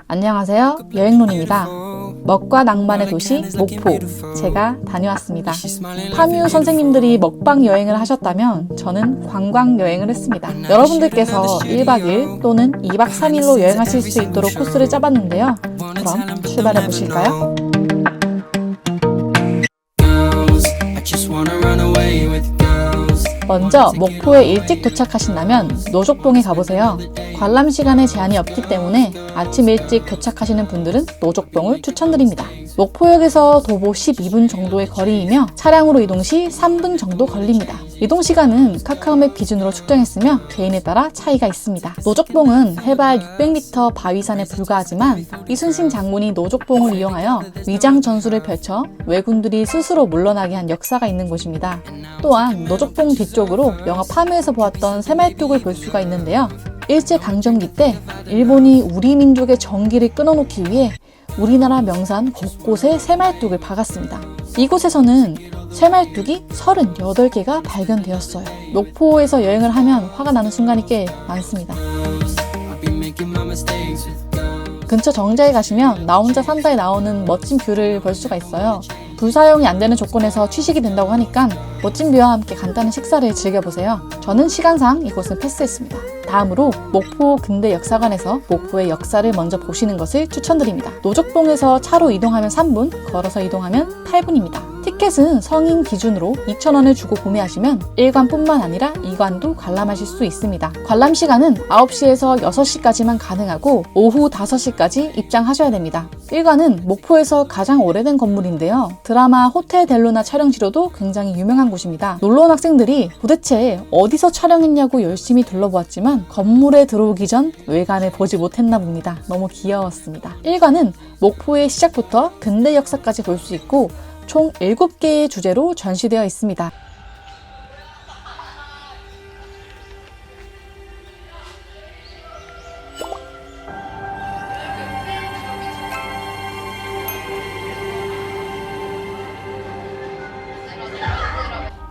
안녕하세요. 여행론입니다. 먹과 낭만의 도시 목포, 제가 다녀왔습니다. 파뮤 선생님들이 먹방 여행을 하셨다면 저는 관광 여행을 했습니다. 여러분들께서 1박 2일 또는 2박 3일로 여행하실 수 있도록 코스를 짜봤는데요. 그럼 출발해 보실까요? 먼저 목포에 일찍 도착하신다면 노족봉에 가보세요. 관람 시간에 제한이 없기 때문에 아침 일찍 도착하시는 분들은 노족봉을 추천드립니다. 목포역에서 도보 12분 정도의 거리이며 차량으로 이동 시 3분 정도 걸립니다. 이동 시간은 카카오맵 기준으로 측정했으며 개인에 따라 차이가 있습니다. 노족봉은 해발 600m 바위산에 불과하지만 이순신 장군이 노족봉을 이용하여 위장 전술을 펼쳐 왜군들이 스스로 물러나게 한 역사가 있는 곳입니다. 또한 노족봉 뒤쪽으로 영화 파묘에서 보았던 새말뚝을 볼 수가 있는데요. 일제강점기 때 일본이 우리 민족의 정기를 끊어놓기 위해 우리나라 명산 곳곳에 새말뚝을 박았습니다. 이곳에서는 새말뚝이 38개가 발견되었어요. 목포에서 여행을 하면 화가 나는 순간이 꽤 많습니다. 근처 정자에 가시면 나 혼자 산다에 나오는 멋진 뷰를 볼 수가 있어요. 불 사용이 안 되는 조건에서 취식이 된다고 하니까 멋진 뷰와 함께 간단한 식사를 즐겨보세요. 저는 시간상 이곳은 패스했습니다. 다음으로 목포 근대 역사관에서 목포의 역사를 먼저 보시는 것을 추천드립니다. 노족봉에서 차로 이동하면 3분, 걸어서 이동하면 8분입니다. 티켓은 성인 기준으로 2,000원을 주고 구매하시면 1관뿐만 아니라 2관도 관람하실 수 있습니다. 관람 시간은 9시에서 6시까지만 가능하고 오후 5시까지 입장하셔야 됩니다. 1관은 목포에서 가장 오래된 건물인데요. 드라마 호텔 델루나 촬영지로도 굉장히 유명한 곳입니다. 놀러온 학생들이 도대체 어디서 촬영했냐고 열심히 둘러보았지만 건물에 들어오기 전 외관을 보지 못했나 봅니다. 너무 귀여웠습니다. 1관은 목포의 시작부터 근대 역사까지 볼 수 있고 총 7개의 주제로 전시되어 있습니다.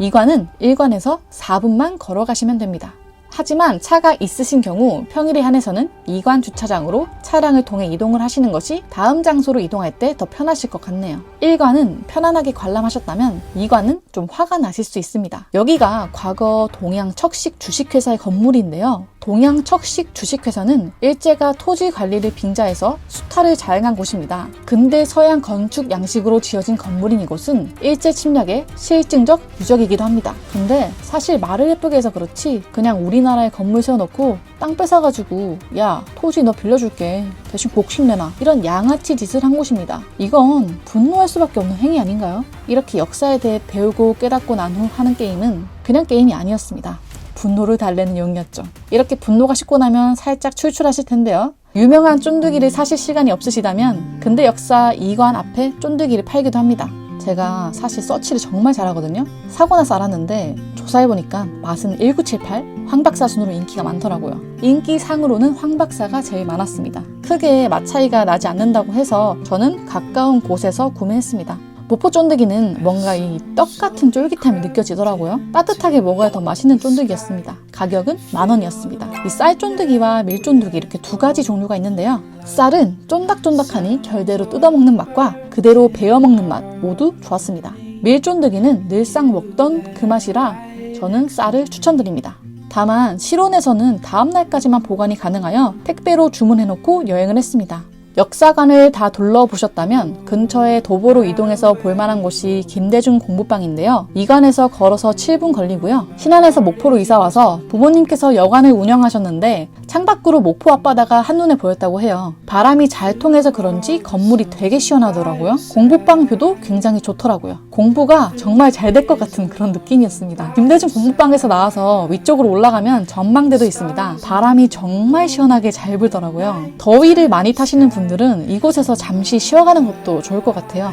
이관은 1관에서 4분만 걸어가시면 됩니다. 하지만 차가 있으신 경우 평일에 한해서는 2관 주차장으로 차량을 통해 이동을 하시는 것이 다음 장소로 이동할 때 더 편하실 것 같네요. 1관은 편안하게 관람하셨다면 2관은 좀 화가 나실 수 있습니다. 여기가 과거 동양척식 주식회사의 건물인데요. 동양척식 주식회사는 일제가 토지 관리를 빙자해서 수탈을 자행한 곳입니다. 근대 서양 건축 양식으로 지어진 건물인 이곳은 일제 침략의 실증적 유적이기도 합니다. 근데 사실 말을 예쁘게 해서 그렇지 그냥 우리나라에 건물 세워놓고 땅 뺏어가지고 야 토지 너 빌려줄게 대신 복식 내놔 이런 양아치 짓을 한 곳입니다. 이건 분노할 수밖에 없는 행위 아닌가요? 이렇게 역사에 대해 배우고 깨닫고 난 후 하는 게임은 그냥 게임이 아니었습니다. 분노를 달래는 용이었죠. 이렇게 분노가 식고 나면 살짝 출출하실 텐데요. 유명한 쫀득이를 사실 시간이 없으시다면 근대 역사 2관 앞에 쫀득이를 팔기도 합니다. 제가 사실 서치를 정말 잘하거든요. 사고 나서 알았는데 조사해보니까 맛은 1978 황박사 순으로 인기가 많더라고요. 인기상으로는 황박사가 제일 많았습니다. 크게 맛 차이가 나지 않는다고 해서 저는 가까운 곳에서 구매했습니다. 목포 쫀득이는 뭔가 이 떡 같은 쫄깃함이 느껴지더라고요. 따뜻하게 먹어야 더 맛있는 쫀득이였습니다. 가격은 10,000원이었습니다. 이 쌀 쫀득이와 밀 쫀득이 이렇게 두 가지 종류가 있는데요. 쌀은 쫀득쫀득하니 결대로 뜯어먹는 맛과 그대로 베어먹는 맛 모두 좋았습니다. 밀 쫀득이는 늘상 먹던 그 맛이라 저는 쌀을 추천드립니다. 다만 실온에서는 다음날까지만 보관이 가능하여 택배로 주문해놓고 여행을 했습니다. 역사관을 다 둘러보셨다면 근처에 도보로 이동해서 볼만한 곳이 김대중 공부방인데요. 이관에서 걸어서 7분 걸리고요. 신안에서 목포로 이사와서 부모님께서 여관을 운영하셨는데 창밖으로 목포 앞바다가 한눈에 보였다고 해요. 바람이 잘 통해서 그런지 건물이 되게 시원하더라고요. 공부방 뷰도 굉장히 좋더라고요. 공부가 정말 잘 될 것 같은 그런 느낌이었습니다. 김대중 공부방에서 나와서 위쪽으로 올라가면 전망대도 있습니다. 바람이 정말 시원하게 잘 불더라고요. 더위를 많이 타시는 분들은 이곳에서 잠시 쉬어가는 것도 좋을 것 같아요.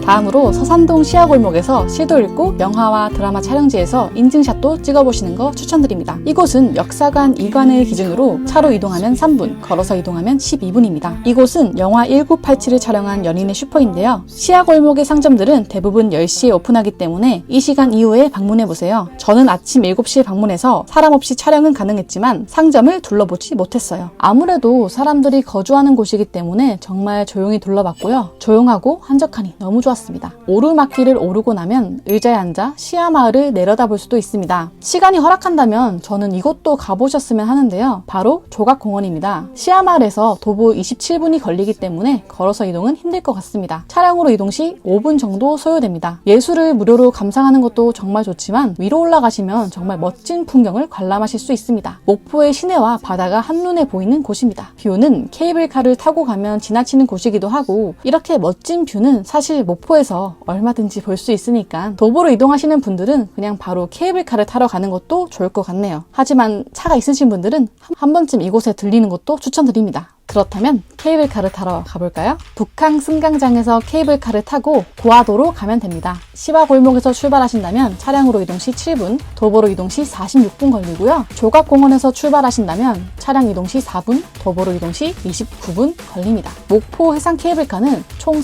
다음으로 서산동 시야골목에서 시도 읽고 영화와 드라마 촬영지에서 인증샷도 찍어보시는 거 추천드립니다. 이곳은 역사관 2관을 기준으로 차로 이동하면 3분, 걸어서 이동하면 12분입니다. 이곳은 영화 1987을 촬영한 연인의 슈퍼인데요. 시야골목의 상점들은 대부분 10시에 오픈하기 때문에 이 시간 이후에 방문해보세요. 저는 아침 7시에 방문해서 사람 없이 촬영은 가능했지만 상점을 둘러보지 못했어요. 아무래도 사람들이 거주하는 곳이기 때문에 정말 조용히 둘러봤고요. 조용하고 한적하니 너무 좋았습니다. 오르막길을 오르고 나면 의자에 앉아 시야마을을 내려다볼 수도 있습니다. 시간이 허락한다면 저는 이곳도 가보셨으면 하는데요. 바로 조각공원입니다. 시야마을에서 도보 27분이 걸리기 때문에 걸어서 이동은 힘들 것 같습니다. 차량으로 이동 시 5분 정도 소요됩니다. 예술을 무료로 감상하는 것도 정말 좋지만 위로 올라가시면 정말 멋진 풍경을 관람하실 수 있습니다. 목포의 시내와 바다가 한눈에 보이는 곳입니다. 뷰는 케이블카를 타고 가면 지나치는 곳이기도 하고 이렇게 멋진 뷰는 사실 목포에서 얼마든지 볼 수 있으니까 도보로 이동하시는 분들은 그냥 바로 케이블카를 타러 가는 것도 좋을 것 같네요. 하지만 차가 있으신 분들은 한 번쯤 이곳에 들리는 것도 추천드립니다. 그렇다면 케이블카를 타러 가볼까요? 북항 승강장에서 케이블카를 타고 고화도로 가면 됩니다. 시바골목에서 출발하신다면 차량으로 이동 시 7분, 도보로 이동 시 46분 걸리고요. 조각공원에서 출발하신다면 차량 이동 시 4분, 도보로 이동 시 29분 걸립니다. 목포 해상 케이블카는 총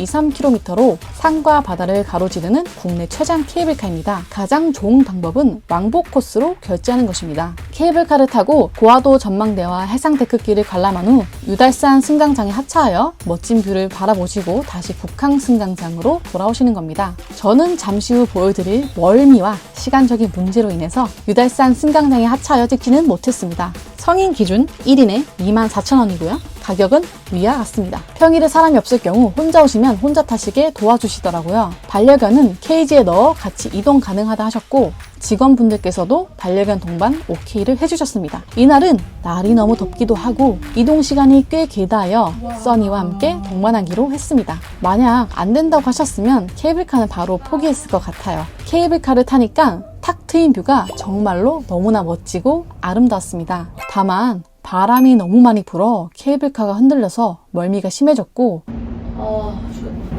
3.23km로 산과 바다를 가로지르는 국내 최장 케이블카입니다. 가장 좋은 방법은 왕복 코스로 결제하는 것입니다. 케이블카를 타고 고화도 전망대와 해상 데크길을 관람한 후 유달산 승강장에 하차하여 멋진 뷰를 바라보시고 다시 북항 승강장으로 돌아오시는 겁니다. 저는 잠시 후 보여드릴 멀미와 시간적인 문제로 인해서 유달산 승강장에 하차하여 찍지는 못했습니다. 성인 기준 1인에 24,000원이고요. 가격은 위와 같습니다. 평일에 사람이 없을 경우 혼자 오시면 혼자 타시게 도와주시더라고요. 반려견은 케이지에 넣어 같이 이동 가능하다 하셨고 직원분들께서도 반려견 동반 OK를 해주셨습니다. 이날은 날이 너무 덥기도 하고 이동 시간이 꽤 길다하여 써니와 함께 동반하기로 했습니다. 만약 안 된다고 하셨으면 케이블카는 바로 포기했을 것 같아요. 케이블카를 타니까 탁 트인 뷰가 정말로 너무나 멋지고 아름다웠습니다. 다만 바람이 너무 많이 불어 케이블카가 흔들려서 멀미가 심해졌고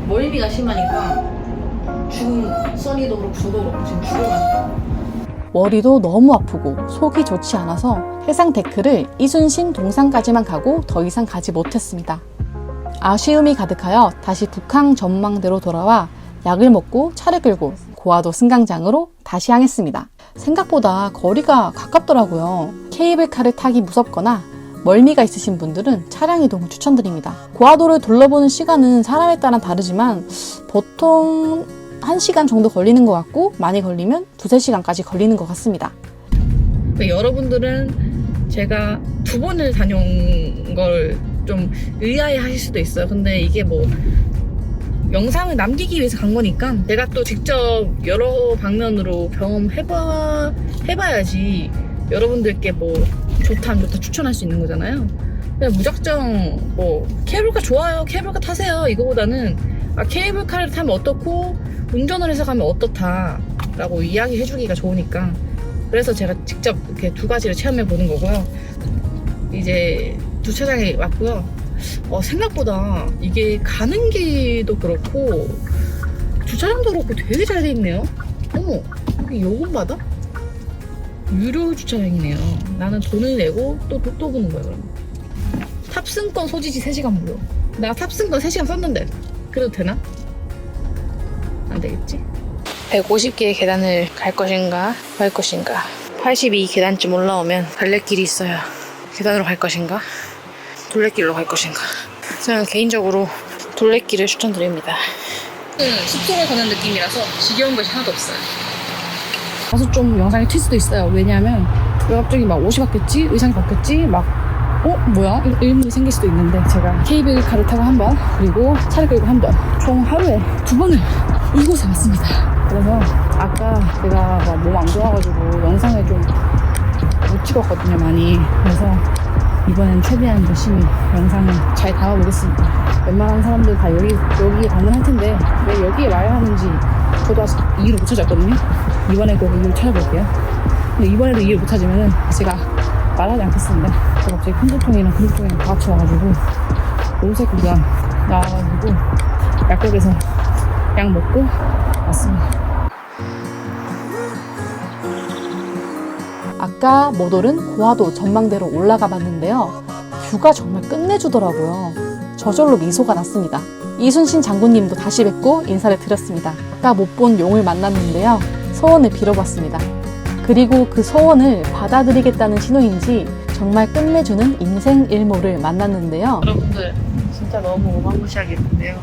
멀미가 심하니까 지금 써니도 그렇고 저도 그렇고 지금 죽어가지고 머리도 너무 아프고 속이 좋지 않아서 해상 데크를 이순신 동상까지만 가고 더 이상 가지 못했습니다. 아쉬움이 가득하여 다시 북항 전망대로 돌아와 약을 먹고 차를 끌고 고화도 승강장으로 다시 향했습니다. 생각보다 거리가 가깝더라고요. 케이블카를 타기 무섭거나 멀미가 있으신 분들은 차량 이동을 추천드립니다. 고화도를 둘러보는 시간은 사람에 따라 다르지만 보통 1시간 정도 걸리는 것 같고 많이 걸리면 2-3시간까지 걸리는 것 같습니다. 여러분들은 제가 2번을 다녀온 걸 좀 의아해 하실 수도 있어요. 근데 이게 뭐 영상을 남기기 위해서 간 거니까 내가 또 직접 여러 방면으로 경험해봐야지 여러분들께 뭐 좋다 안 좋다 추천할 수 있는 거잖아요. 그냥 무작정 뭐 케이블카 좋아요, 케이블카 타세요 이거보다는 케이블카를 타면 어떻고 운전을 해서 가면 어떻다 라고 이야기해주기가 좋으니까 그래서 제가 직접 이렇게 2가지를 체험해보는 거고요. 이제 주차장에 왔고요. 생각보다 이게 가는 길도 그렇고 주차장도 그렇고 되게 잘 돼 있네요. 어머, 여기 요금 받아? 유료 주차장이네요. 나는 돈을 내고 또 보는 거야 그럼. 탑승권 소지지 3시간 무료. 나 탑승권 3시간 썼는데 그래도 되나? 안 되겠지? 150개의 계단을 갈 것인가 말 것인가. 82 계단쯤 올라오면 갈래길이 있어요. 계단으로 갈 것인가 둘레길로 갈 것인가. 저는 개인적으로 둘레길을 추천드립니다. 숲속을 걷는 느낌이라서 지겨운 것이 하나도 없어요. 그래서 좀 영상이 튈 수도 있어요. 왜냐하면 왜 갑자기 막 옷이 바뀌었지? 의상이 바뀌었지? 막 뭐야? 의문이 생길 수도 있는데 제가 케이블카를 타고 한 번 그리고 차를 끌고 한 번 총 하루에 2번을 이곳에 왔습니다. 그래서 아까 제가 몸 안 좋아가지고 영상을 좀 못 찍었거든요 많이. 그래서 이번엔 최대한 열심히 영상을 잘 담아보겠습니다. 웬만한 사람들 다 여기에 방문할 텐데 왜 여기에 와야 하는지 저도 아직 이유를 못 찾았거든요. 이번에 꼭 이유를 찾아볼게요. 근데 이번에도 이유를 못 찾으면 제가 말하지 않겠습니다. 제가 갑자기 편두통이랑 근육통이랑 다 합쳐와가지고 오색구가 나와가지고 약국에서 약 먹고 왔습니다. 아까 못 오른 고화도 전망대로 올라가 봤는데요. 뷰가 정말 끝내주더라고요. 저절로 미소가 났습니다. 이순신 장군님도 다시 뵙고 인사를 드렸습니다. 아까 못 본 용을 만났는데요. 소원을 빌어봤습니다. 그리고 그 소원을 받아들이겠다는 신호인지 정말 끝내주는 인생 일모를 만났는데요. 여러분들 진짜 너무 어마무시하게 예쁜데요.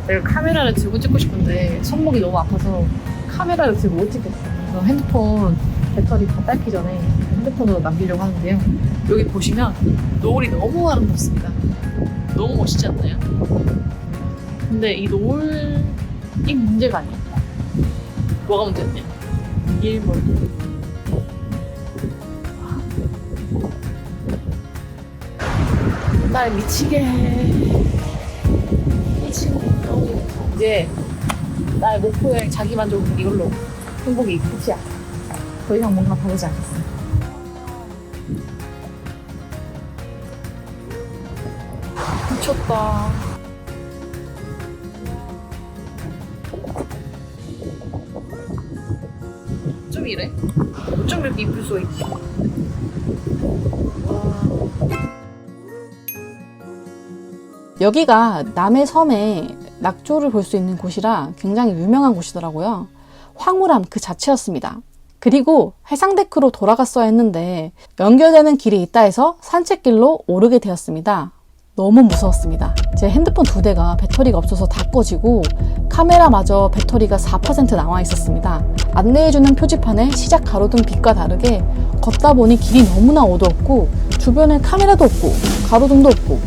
내가 카메라를 들고 찍고 싶은데 손목이 너무 아파서 카메라를 들고 못 찍겠어요. 그래서 핸드폰 배터리 다 딸기 전에 핸드폰으로 남기려고 하는데요. 여기 보시면 노을이 너무 아름답습니다. 너무 멋있지 않나요? 근데 이 노을이 문제가 아니야. 뭐가 문제였냐? 일몰. 날 미치게 이제 나의 목표의 자기만족은 이걸로 행복이 끝이야. 더 이상 뭔가 바르지 않겠어. 미쳤다. 좀 이래? 좀 이렇게 이쁠 수가 있지. 여기가 남해 섬에 낙조를 볼 수 있는 곳이라 굉장히 유명한 곳이더라고요. 황홀함 그 자체였습니다. 그리고 해상데크로 돌아갔어야 했는데 연결되는 길이 있다 해서 산책길로 오르게 되었습니다. 너무 무서웠습니다. 제 핸드폰 2대가 배터리가 없어서 다 꺼지고 카메라마저 배터리가 4% 남아 있었습니다. 안내해주는 표지판에 시작 가로등 빛과 다르게 걷다 보니 길이 너무나 어두웠고 주변에 카메라도 없고 가로등도 없고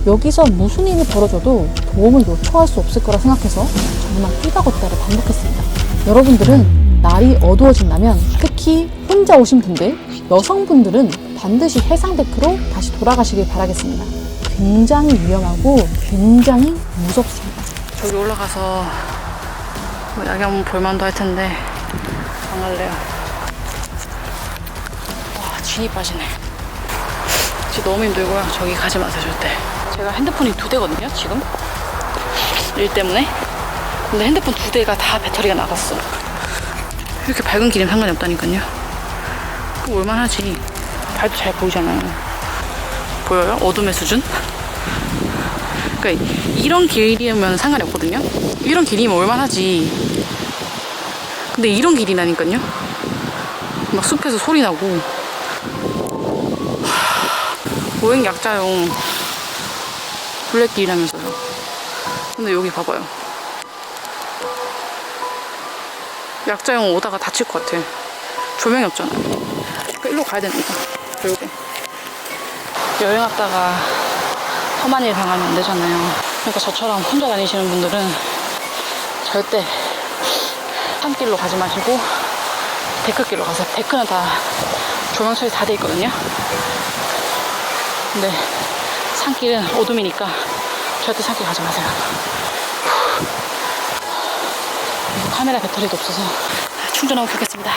여기서 무슨 일이 벌어져도 도움을 요청할 수 없을 거라 생각해서 정말 뛰다 걷다를 반복했습니다. 여러분들은 날이 어두워진다면 특히 혼자 오신 분들, 여성분들은 반드시 해상데크로 다시 돌아가시길 바라겠습니다. 굉장히 위험하고 굉장히 무섭습니다. 저기 올라가서 뭐 야경 볼만도 할 텐데 안 갈래요. 와, 진이 빠지네. 진짜 너무 힘들고요. 저기 가지 마세요, 절대. 제가 핸드폰이 2대거든요, 지금. 일 때문에. 근데 핸드폰 2대가 다 배터리가 나갔어. 이렇게 밝은 길이면 상관이 없다니까요. 올만하지. 발도 잘 보이잖아요. 보여요? 어둠의 수준? 그러니까 이런 길이면 상관이 없거든요. 이런 길이면 올만하지. 근데 이런 길이라니까요. 막 숲에서 소리 나고. 보행 약자용 블랙길이라면서요. 근데 여기 봐봐요. 약자용 오다가 다칠 것 같아. 조명이 없잖아요. 그러니까 일로 가야 됩니다. 결국에. 여행 왔다가 험한 일 당하면 안 되잖아요. 그러니까 저처럼 혼자 다니시는 분들은 절대 산길로 가지 마시고 데크길로 가세요. 데크는 다 조명 처리 다 돼 있거든요. 근데 산길은 어둠이니까 절대 산길 가지 마세요. 카메라 배터리도 없어서 충전하고 가겠습니다.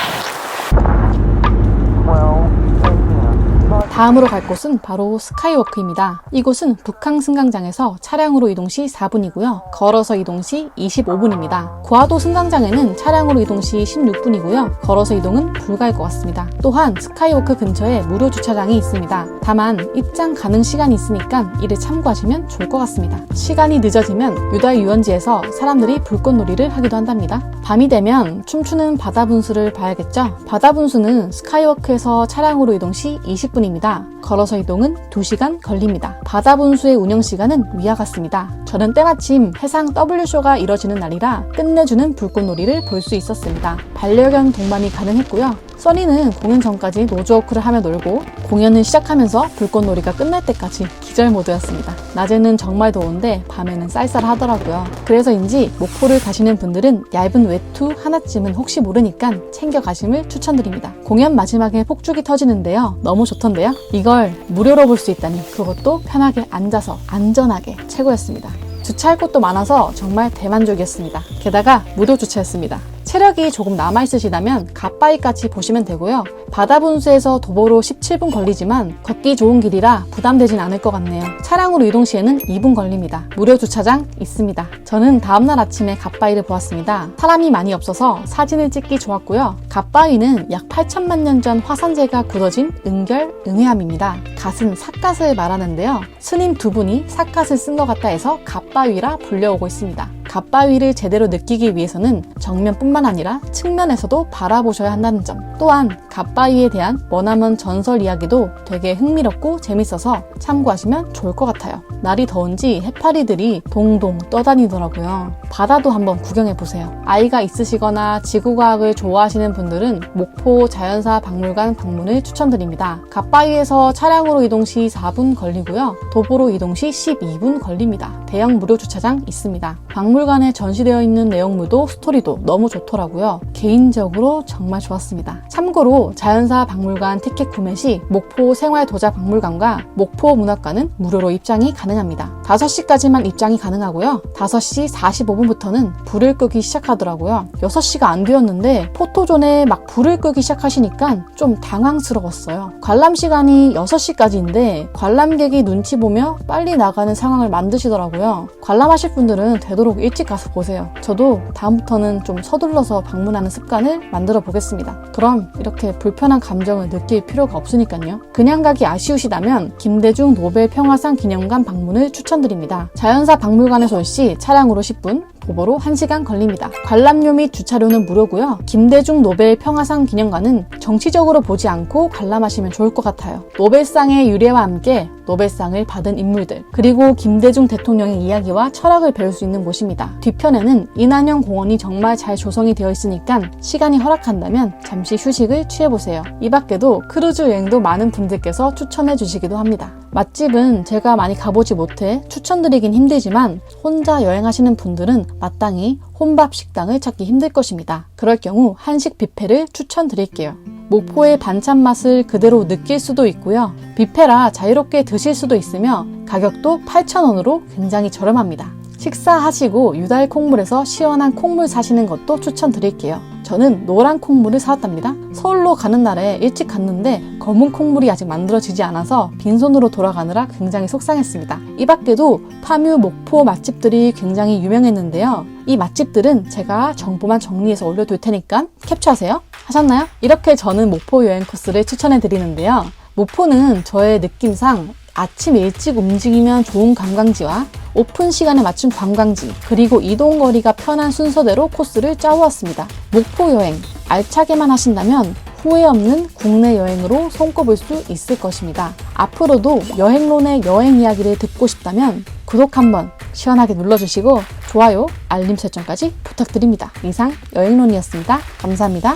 다음으로 갈 곳은 바로 스카이워크입니다. 이곳은 북항 승강장에서 차량으로 이동 시 4분이고요. 걸어서 이동 시 25분입니다. 고화도 승강장에는 차량으로 이동 시 16분이고요. 걸어서 이동은 불가할 것 같습니다. 또한 스카이워크 근처에 무료 주차장이 있습니다. 다만 입장 가능 시간이 있으니까 이를 참고하시면 좋을 것 같습니다. 시간이 늦어지면 유달 유원지에서 사람들이 불꽃놀이를 하기도 한답니다. 밤이 되면 춤추는 바다 분수를 봐야겠죠? 바다 분수는 스카이워크에서 차량으로 이동 시 20분입니다. 걸어서 이동은 2시간 걸립니다. 바다 분수의 운영 시간은 위와 같습니다. 저는 때마침 해상 W쇼가 이뤄지는 날이라 끝내주는 불꽃놀이를 볼 수 있었습니다. 반려견 동반이 가능했고요. 써니는 공연 전까지 노즈워크를 하며 놀고 공연을 시작하면서 불꽃놀이가 끝날 때까지 기절 모드였습니다. 낮에는 정말 더운데 밤에는 쌀쌀하더라고요. 그래서인지 목포를 가시는 분들은 얇은 외투 하나쯤은 혹시 모르니까 챙겨 가심을 추천드립니다. 공연 마지막에 폭죽이 터지는데요. 너무 좋던데요? 이걸 무료로 볼 수 있다니 그것도 편하게 앉아서 안전하게 최고였습니다. 주차할 곳도 많아서 정말 대만족이었습니다. 게다가 무료 주차였습니다. 체력이 조금 남아있으시다면 갓바위까지 보시면 되고요. 바다 분수에서 도보로 17분 걸리지만 걷기 좋은 길이라 부담되진 않을 것 같네요. 차량으로 이동 시에는 2분 걸립니다. 무료 주차장 있습니다. 저는 다음날 아침에 갓바위를 보았습니다. 사람이 많이 없어서 사진을 찍기 좋았고요. 갓바위는 약 8천만 년 전 화산재가 굳어진 은결, 은회암입니다. 갓은 삿갓을 말하는데요. 스님 두 분이 삿갓을 쓴 것 같다 해서 갓바위라 불려오고 있습니다. 갓바위를 제대로 느끼기 위해서는 정면뿐만 아니라 측면에서도 바라보셔야 한다는 점. 또한 갓바위에 대한 머나먼 전설 이야기도 되게 흥미롭고 재밌어서 참고하시면 좋을 것 같아요. 날이 더운지 해파리들이 동동 떠다니더라고요. 바다도 한번 구경해보세요. 아이가 있으시거나 지구과학을 좋아하시는 분들은 목포 자연사 박물관 방문을 추천드립니다. 갓바위에서 차량으로 이동 시 4분 걸리고요. 도보로 이동 시 12분 걸립니다. 대형 무료 주차장 있습니다. 박물관에 전시되어 있는 내용물도 스토리도 너무 좋더라고요. 개인적으로 정말 좋았습니다. 참고로 자연사 박물관 티켓 구매 시 목포 생활도자박물관과 목포 문학관은 무료로 입장이 가능합니다. 5시까지만 입장이 가능하고요. 5시 45분부터는 불을 끄기 시작하더라고요. 6시가 안 되었는데 포토존에 막 불을 끄기 시작하시니까 좀 당황스러웠어요. 관람 시간이 6시까지인데 관람객이 눈치 보며 빨리 나가는 상황을 만드시더라고요. 관람하실 분들은 되도록 일찍 가서 보세요. 저도 다음부터는 좀 서둘러서 방문하는 습관을 만들어 보겠습니다. 그럼 이렇게 불편한 감정을 느낄 필요가 없으니까요. 그냥 가기 아쉬우시다면 김대중 노벨 평화상 기념관 방문을 추천드립니다. 자연사 박물관에서 올 시 차량으로 10분, 도보로 1시간 걸립니다. 관람료 및 주차료는 무료고요. 김대중 노벨 평화상 기념관은 정치적으로 보지 않고 관람하시면 좋을 것 같아요. 노벨상의 유래와 함께 노벨상을 받은 인물들, 그리고 김대중 대통령의 이야기와 철학을 배울 수 있는 곳입니다. 뒤편에는 인한영 공원이 정말 잘 조성이 되어 있으니까 시간이 허락한다면 잠시 휴식을 취해보세요. 이 밖에도 크루즈 여행도 많은 분들께서 추천해 주시기도 합니다. 맛집은 제가 많이 가보지 못해 추천드리긴 힘들지만 혼자 여행하시는 분들은 마땅히 혼밥 식당을 찾기 힘들 것입니다. 그럴 경우 한식 뷔페를 추천드릴게요. 목포의 반찬 맛을 그대로 느낄 수도 있고요. 뷔페라 자유롭게 드실 수도 있으며 가격도 8,000원으로 굉장히 저렴합니다. 식사하시고 유달 콩물에서 시원한 콩물 사시는 것도 추천드릴게요. 저는 노란 콩물을 사왔답니다. 서울로 가는 날에 일찍 갔는데 검은 콩물이 아직 만들어지지 않아서 빈손으로 돌아가느라 굉장히 속상했습니다. 이 밖에도 파뮤 목포 맛집들이 굉장히 유명했는데요. 이 맛집들은 제가 정보만 정리해서 올려둘 테니까 캡처하세요. 하셨나요? 이렇게 저는 목포 여행 코스를 추천해 드리는데요. 목포는 저의 느낌상 아침 일찍 움직이면 좋은 관광지와 오픈 시간에 맞춘 관광지, 그리고 이동거리가 편한 순서대로 코스를 짜오았습니다. 목포 여행 알차게만 하신다면 후회 없는 국내 여행으로 손꼽을 수 있을 것입니다. 앞으로도 여행론의 여행 이야기를 듣고 싶다면 구독 한번 시원하게 눌러주시고 좋아요, 알림 설정까지 부탁드립니다. 이상 여행론이었습니다. 감사합니다.